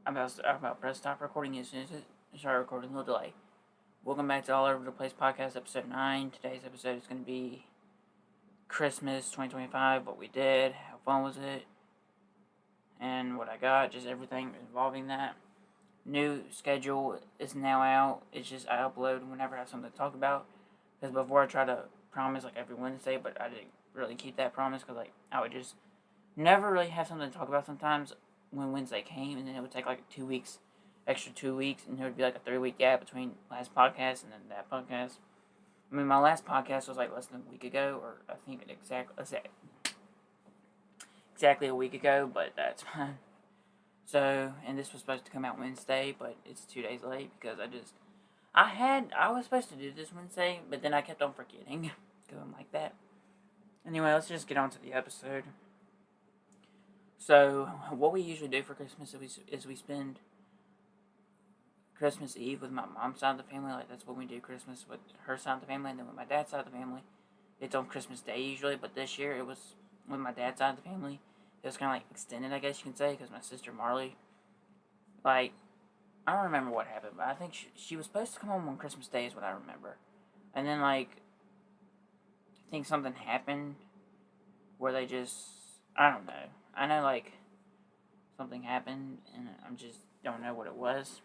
I'm about to press stop recording as soon as it started recording. No delay. Welcome back to All Over the Place Podcast, episode 9. Today's episode is going to be Christmas 2025, what we did, how fun was it, and what I got, just everything involving that. New schedule is now out. It's just I upload whenever I have something to talk about. Because before I try to promise like every Wednesday, but I didn't really keep that promise because like I would just never really have something to talk about sometimes when Wednesday came, and then it would take like 2 weeks, extra 2 weeks, and there would be like a 3 week gap between last podcast and then that podcast. I mean, my last podcast was like less than a week ago, or I think exactly a week ago, but that's fine. So, and this was supposed to come out Wednesday, but it's 2 days late because I was supposed to do this Wednesday, but then I kept on forgetting, going like that. Anyway, let's just get on to the episode. So, what we usually do for Christmas is we spend Christmas Eve with my mom's side of the family. Like, that's when we do Christmas with her side of the family. And then with my dad's side of the family, it's on Christmas Day usually. But this year, it was with my dad's side of the family. It was kind of like extended, I guess you can say, because my sister Marley, like, I don't remember what happened, but I think she was supposed to come home on Christmas Day is what I remember. And then, like, I think something happened where they just, I don't know. I know, like, something happened, and I just don't know what it was.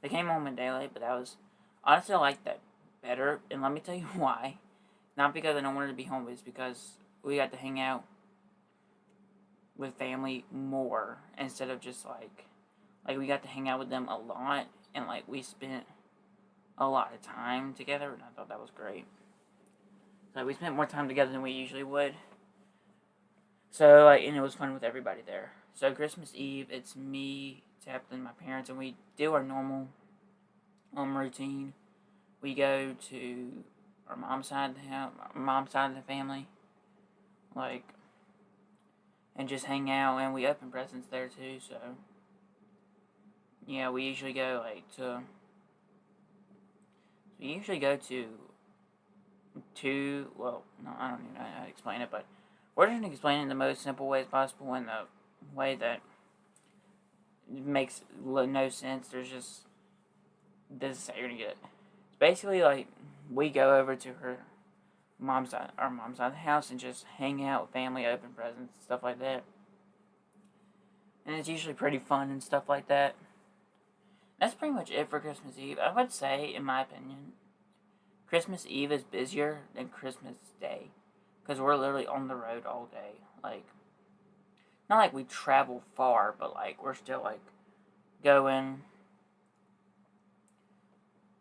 They came home a day late, but that was, honestly, I like that better, and let me tell you why. Not because I don't want her to be home, but it's because we got to hang out with family more, instead of just, like, we got to hang out with them a lot, and, like, we spent a lot of time together, and I thought that was great. So we spent more time together than we usually would. So, like, and it was fun with everybody there. So, Christmas Eve, it's me, Taplin, my parents, and we do our normal routine. We go to our mom's side of the family, like, and just hang out, and we open presents there too. So, yeah, we usually go to well, no, I don't even know how to explain it, but we're just going to explain it in the most simple way as possible, in the way that makes no sense. There's just, this is how you're going to get it. It's basically like, we go over to our mom's side of the house, and just hang out with family, open presents, stuff like that. And it's usually pretty fun and stuff like that. That's pretty much it for Christmas Eve. I would say, in my opinion, Christmas Eve is busier than Christmas Day. Because we're literally on the road all day. Like, not like we travel far, but like, we're still like going.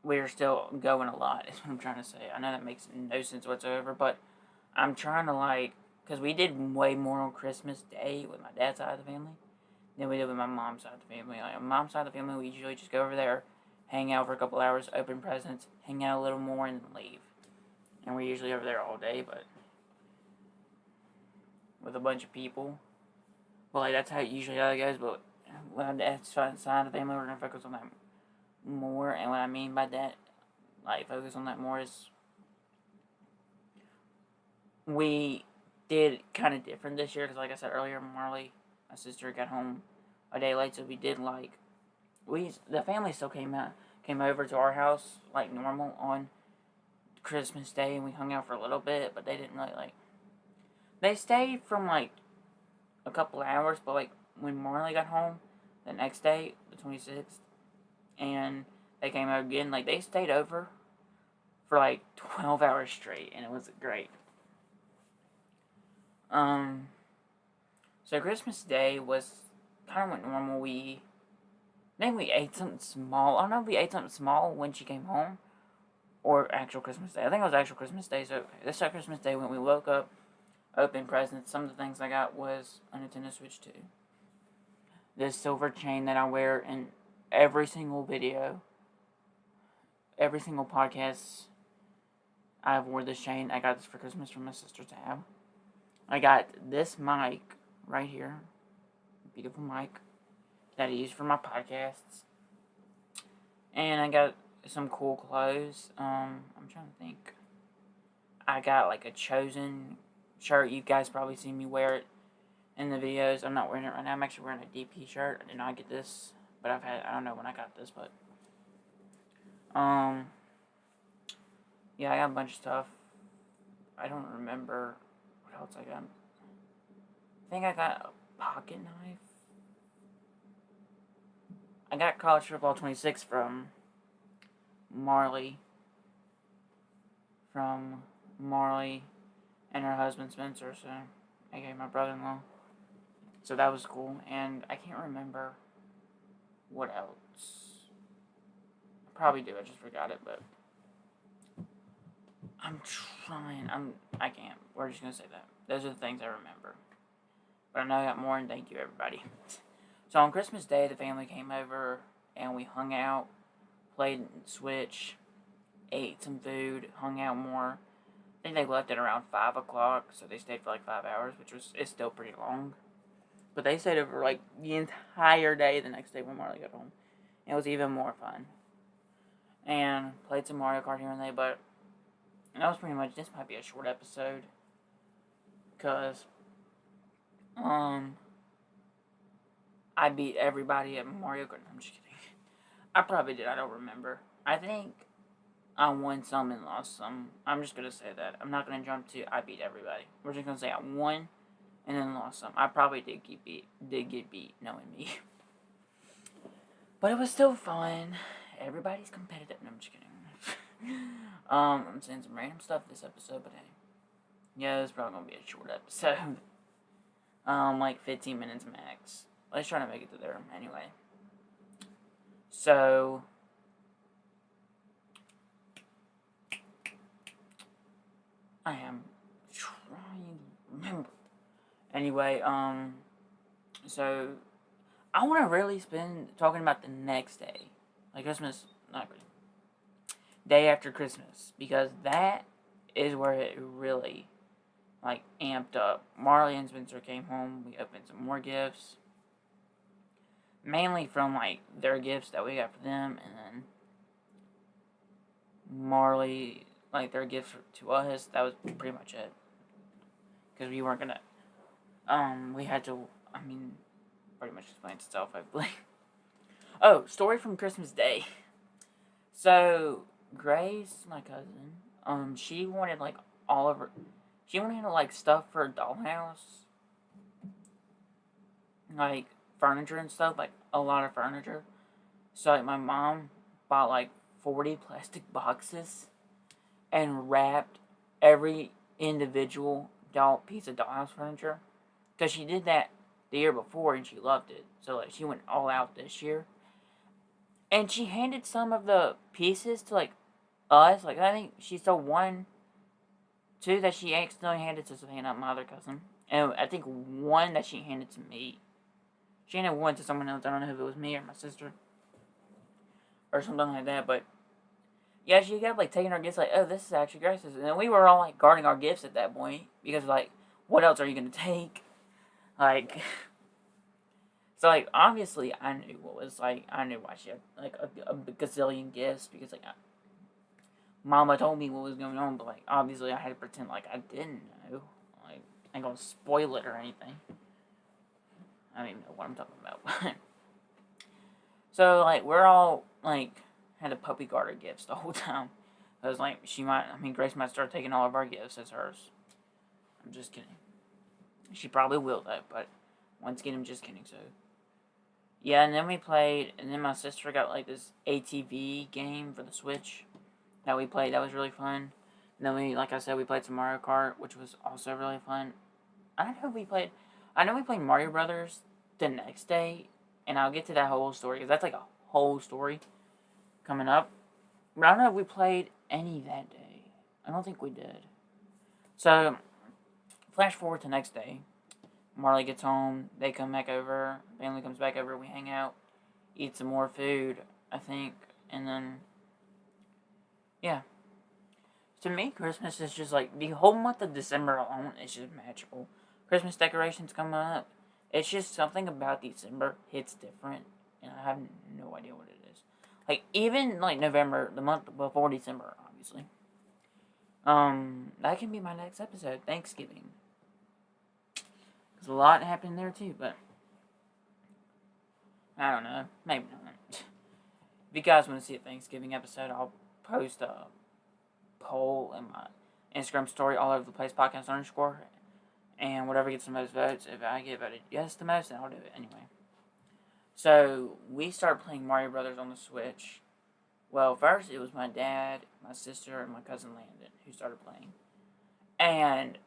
We're still going a lot, is what I'm trying to say. I know that makes no sense whatsoever, but I'm trying to, like, because we did way more on Christmas Day with my dad's side of the family than we did with my mom's side of the family. Like, on my mom's side of the family, we usually just go over there, hang out for a couple hours, open presents, hang out a little more, and then leave. And we're usually over there all day, but with a bunch of people. Well, like, that's how usually how it goes, but when my dad's side of the family, we're going to focus on that more. And what I mean by that, like, focus on that more, is we did kind of different this year, because like I said earlier, Marley, my sister, got home a day late, so we did, like, the family still came over to our house like normal on Christmas Day, and we hung out for a little bit, but they didn't really, like, they stayed from like a couple hours, but like when Marley got home the next day, the 26th, and they came over again, like, they stayed over for like 12 hours straight, and it was great. So Christmas Day was kind of went normal. I think we ate something small. I don't know if we ate something small when she came home, or actual Christmas Day. I think it was actual Christmas Day. So this Christmas Day, when we woke up, opened presents, some of the things I got was a Nintendo Switch 2. This silver chain that I wear in every single video, every single podcast, I've wore this chain. I got this for Christmas from my sister Tab. I got this mic right here, beautiful mic that I use for my podcasts, and I got some cool clothes. I'm trying to think. I got like a Chosen shirt. You guys probably seen me wear it in the videos. I'm not wearing it right now. I'm actually wearing a DP shirt. I did not get this, but I don't know when I got this, but, yeah, I got a bunch of stuff. I don't remember what else I got. I think I got a pocket knife. I got College Football 26 from Marley. And her husband Spencer, so I gave my brother-in-law. So that was cool, and I can't remember what else. I probably do, I just forgot it, but I'm trying. I can't. We're just gonna say that. Those are the things I remember. But I know I got more, and thank you, everybody. So on Christmas Day, the family came over, and we hung out, played Switch, ate some food, hung out more. I think they left at around 5 o'clock, so they stayed for like 5 hours, it's still pretty long. But they stayed over like the entire day the next day when Marley got home. It was even more fun. And played some Mario Kart here and there, but that was pretty much, this might be a short episode. Because, I beat everybody at Mario Kart. No, I'm just kidding. I probably did, I don't remember. I think I won some and lost some. I'm just going to say that. I'm not going to jump to I beat everybody. We're just going to say I won and then lost some. I probably did get beat, knowing me. But it was still fun. Everybody's competitive. No, I'm just kidding. I'm saying some random stuff this episode, but hey. Yeah, it's probably going to be a short episode. Like 15 minutes max. Let's try to make it to there anyway. So, I am trying to remember. Anyway, so, I want to really spend talking about the next day. Like Christmas, not really. Day after Christmas. Because that is where it really, like, amped up. Marley and Spencer came home. We opened some more gifts. Mainly from, like, their gifts that we got for them. And then Marley, like, their gifts to us. That was pretty much it. Because we weren't gonna, we had to, pretty much explains itself, I believe. Oh, story from Christmas Day. So, Grace, my cousin, she wanted, like, she wanted, like, stuff for a dollhouse. Like, furniture and stuff, like, a lot of furniture. So, like, my mom bought, like, 40 plastic boxes and wrapped every individual piece of dollhouse furniture. Because she did that the year before and she loved it. So, like, she went all out this year. And she handed some of the pieces to, like, us. Like, I think she stole two that she accidentally handed to Savannah, my other cousin. And I think one that she handed to me. She handed one to someone else. I don't know if it was me or my sister. Or something like that, but yeah, she kept, like, taking our gifts, like, oh, this is actually Grace's. And then we were all, like, guarding our gifts at that point. Because, like, what else are you going to take? Like, so, like, obviously, I knew why she had, like, a gazillion gifts. Because, like, Mama told me what was going on. But, like, obviously, I had to pretend like I didn't know. Like, I ain't going to spoil it or anything. I don't even know what I'm talking about. So, like, we're all, like, had to puppy guard her gifts the whole time. I was like, Grace might start taking all of our gifts as hers. I'm just kidding. She probably will, though, but once again, I'm just kidding, so. Yeah, and then we played, and then my sister got, like, this ATV game for the Switch that we played. That was really fun. And then we, like I said, we played some Mario Kart, which was also really fun. I know we played Mario Brothers the next day, and I'll get to that whole story, because that's, like, a whole story coming up. But I don't know if we played any that day. I don't think we did. So, flash forward to next day. Marley gets home. They come back over. Family comes back over. We hang out. Eat some more food, I think. And then, yeah. To me, Christmas is just, like, the whole month of December alone is just magical. Christmas decorations come up. It's just something about December hits different. And I have no idea what it is. Like, even, like, November, the month before December, obviously. That can be my next episode, Thanksgiving. Because There's a lot happening there too, but I don't know. Maybe not. If you guys want to see a Thanksgiving episode, I'll post a poll in my Instagram story, all over the place, podcast _ and whatever gets the most votes. If I get voted yes the most, then I'll do it anyway. So we started playing Mario Brothers on the Switch. Well, first it was my dad, my sister, and my cousin Landon who started playing. And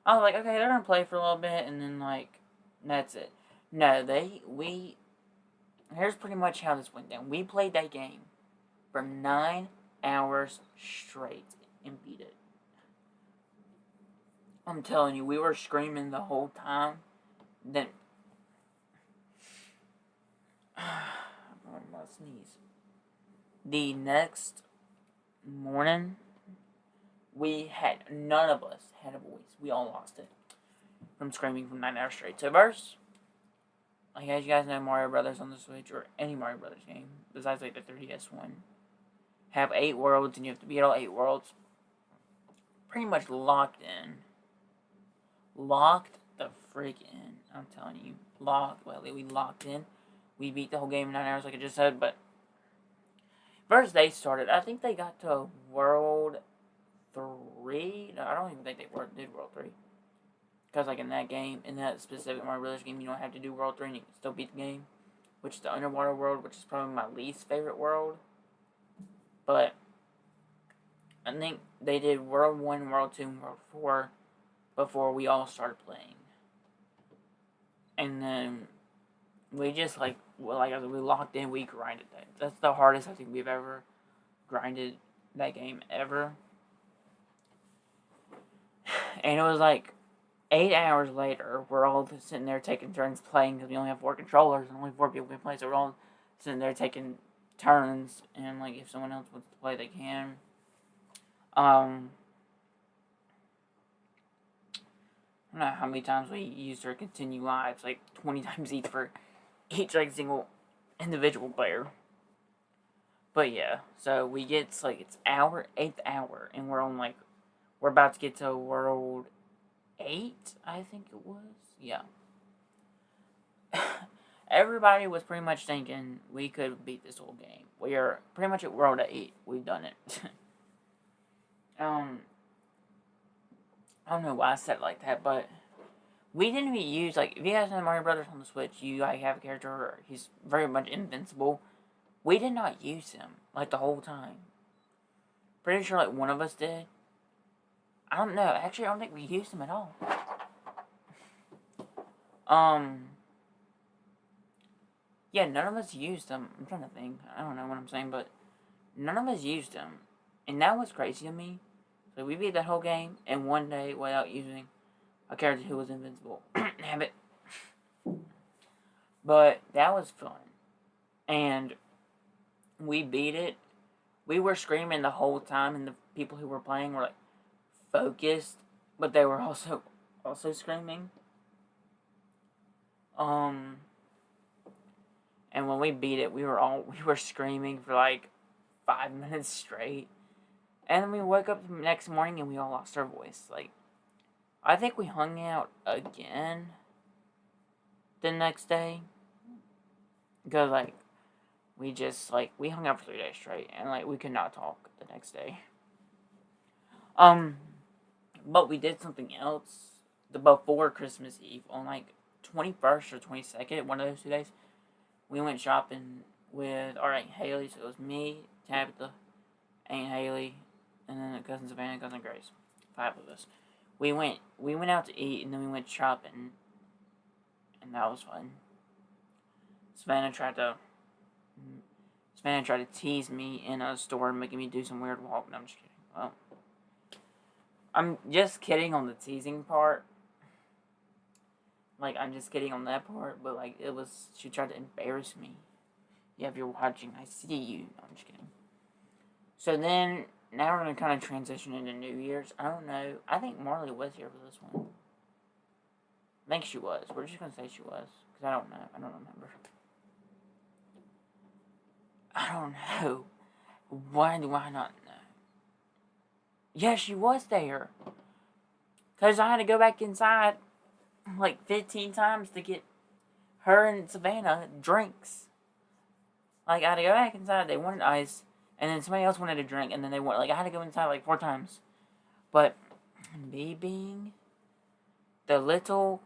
I was like, okay, they're gonna play for a little bit, and then like, that's it. No, here's pretty much how this went down. We played that game for 9 hours straight and beat it. I'm telling you, we were screaming the whole time. Then I'm gonna sneeze. The next morning, none of us had a voice. We all lost it from screaming for 9 hours straight. So first, like as you guys know, Mario Brothers on the Switch, or any Mario Brothers game, besides like the 3DS one, have 8 worlds, and you have to beat all 8 worlds. Pretty much locked in. Locked the freak in. I'm telling you. We locked in. We beat the whole game in 9 hours, like I just said, but first they started, I think they got to World 3. No, I don't even think they did World 3. Because, like, in that specific Mario Brothers game, you don't have to do World 3 and you can still beat the game. Which is the underwater world, which is probably my least favorite world. But I think they did World 1, World 2, and World 4 before we all started playing. And then we just, we locked in, we grinded that. That's the hardest I think we've ever grinded that game ever. And it was like 8 hours later, we're all sitting there taking turns playing because we only have 4 controllers and only 4 people can play. So we're all sitting there taking turns, and like if someone else wants to play, they can. I don't know how many times we used our continue lives, like 20 times each for each like single individual player. But yeah, so we get it's 8th hour, and we're about to get to World 8, I think it was. Yeah. Everybody was pretty much thinking we could beat this whole game. We are pretty much at World 8. We've done it. I don't know why I said it like that, but we didn't even use, if you guys know Mario Brothers on the Switch, you have a character, he's very much invincible. We did not use him, the whole time. Pretty sure, one of us did. I don't know. Actually, I don't think we used him at all. Yeah, none of us used him. I'm trying to think. I don't know what I'm saying, but none of us used him. And that was crazy to me. So we beat that whole game in one day without using a character who was invincible. Damn it. But that was fun. And we beat it. We were screaming the whole time, and the people who were playing were focused, but they were also screaming. And when we beat it, we were screaming for 5 minutes straight. And then we woke up the next morning and we all lost our voice. I think we hung out again the next day. Because, we just, we hung out for 3 days straight. And, we could not talk the next day. But we did something else before Christmas Eve. On, 21st or 22nd, one of those 2 days, we went shopping with our Aunt Haley. So it was me, Tabitha, Aunt Haley, and then cousin Savannah, cousin Grace. 5 of us. We went out to eat, and then we went shopping, and that was fun. Savannah tried to tease me in a store, making me do some weird walk. No, I'm just kidding. Well, I'm just kidding on the teasing part. I'm just kidding on that part, but she tried to embarrass me. Yeah, if you're watching, I see you. No, I'm just kidding. So then, now we're going to kind of transition into New Year's. I don't know. I think Marley was here for this one. I think she was. We're just going to say she was. Because I don't know. I don't remember. I don't know. Why do I not know? Yeah, she was there. Because I had to go back inside like 15 times to get her and Savannah drinks. Like, I had to go back inside. They wanted ice, and then somebody else wanted a drink, and then they wanted, like, I had to go inside like 4 times. But me being the little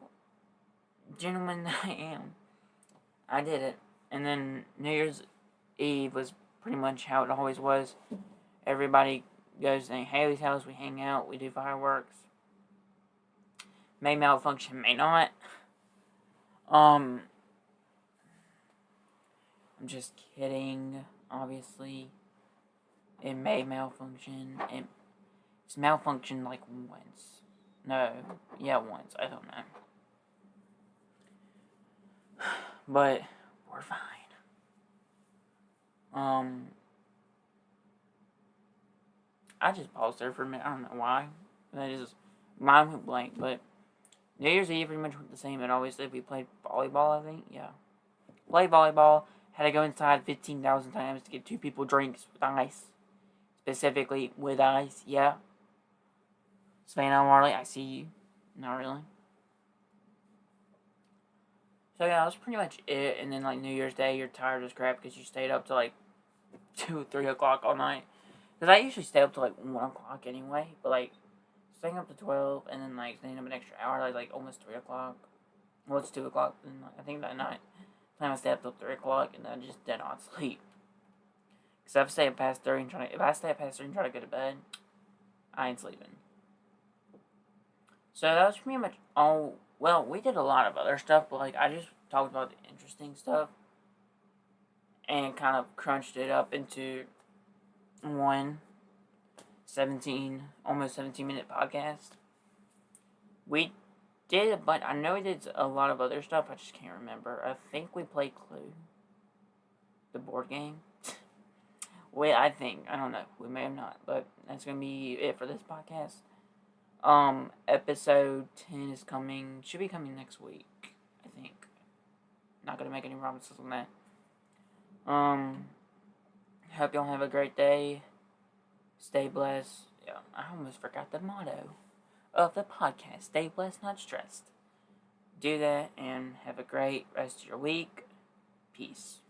gentleman that I am, I did it. And then New Year's Eve was pretty much how it always was. Everybody goes to Haley's house, we hang out, we do fireworks. May malfunction, may not. I'm just kidding, obviously. It may malfunction. It's malfunctioned like once. No, yeah, once. I don't know. But we're fine. I just paused there for a minute. I don't know why. That is, mine went blank. But New Year's Eve pretty much went the same. It always did. We played volleyball, I think. Yeah. Played volleyball. Had to go inside 15,000 times to get 2 people drinks with ice. Specifically with ice. Yeah. Savannah and Marley, I see you. Not really. So yeah, that was pretty much it. And then like New Year's Day, you're tired as crap because you stayed up till like 2, 3 o'clock all night. Because I usually stay up till like 1 o'clock anyway. But like staying up to 12 and then like staying up an extra hour, like almost 3 o'clock. Well, it's 2 o'clock. And I think that night, time I stay up till 3 o'clock and then I just dead on sleep. Because if I stay up past 3 and if I stay up past 3 and try to go to bed, I ain't sleeping. So that was pretty much all. Well, we did a lot of other stuff, but like I just talked about the interesting stuff and kind of crunched it up into one 17, almost 17-minute podcast. We did, but I know we did a lot of other stuff. I just can't remember. I think we played Clue, the board game. Wait, I think. I don't know. We may have not, but that's gonna be it for this podcast. Episode 10 is coming. Should be coming next week, I think. Not gonna make any promises on that. Hope y'all have a great day. Stay blessed. Yeah, I almost forgot the motto of the podcast. Stay blessed, not stressed. Do that and have a great rest of your week. Peace.